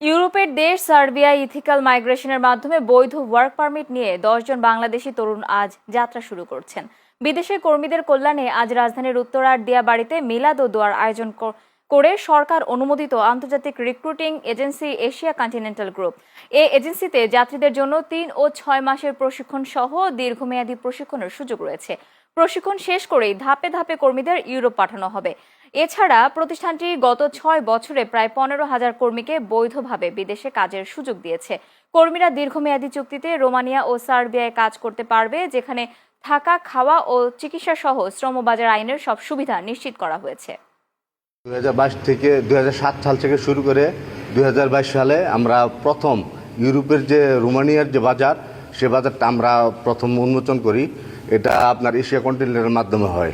ইউরোপের দেশ সার্বিয়ায় ইথিক্যাল মাইগ্রেশনের মাধ্যমে বৈধ ওয়ার্ক পারমিট নিয়ে 10 জন বাংলাদেশি তরুণ আজ যাত্রা শুরু করছেন। বিদেশি কর্মীদের কল্যাণে আজ রাজধানীর উত্তরার দিয়াবাড়িতে মিলাদ ও দোয়ার আয়োজন করে সরকার অনুমোদিত আন্তর্জাতিক recruiting agency Asia continental group. এই এজেন্সিতে যাত্রীদের জন্য 3 ও 6 মাসের প্রশিক্ষণ সহ দীর্ঘমেয়াদী প্রশিক্ষণের সুযোগ রয়েছে। প্রশিক্ষণ শেষ করেই ধাপে ধাপে কর্মীদের ইউরোপ পাঠানো হবে। এছাড়া প্রতিষ্ঠানটি গত 6 বছরে প্রায় 15,000 কর্মীকে বৈধভাবে বিদেশে কাজের সুযোগ দিয়েছে। কর্মীরা দীর্ঘমেয়াদী চুক্তিতে রোমানিয়া ও সার্বিয়ায় কাজ করতে পারবে, যেখানে থাকা, খাওয়া ও চিকিৎসা সহ শ্রমবাজার আইনের সব সুবিধা নিশ্চিত করা হয়েছে। 2022 থেকে 2007 সাল থেকে শুরু করে 2022 সালে আমরা প্রথম ইউরোপের যে রোমানিয়ার যে বাজার, সে বাজারটা আমরা প্রথম উন্মোচন করি। এটা আপনার এশিয়া কন্টিনেন্টের মাধ্যমে হয়।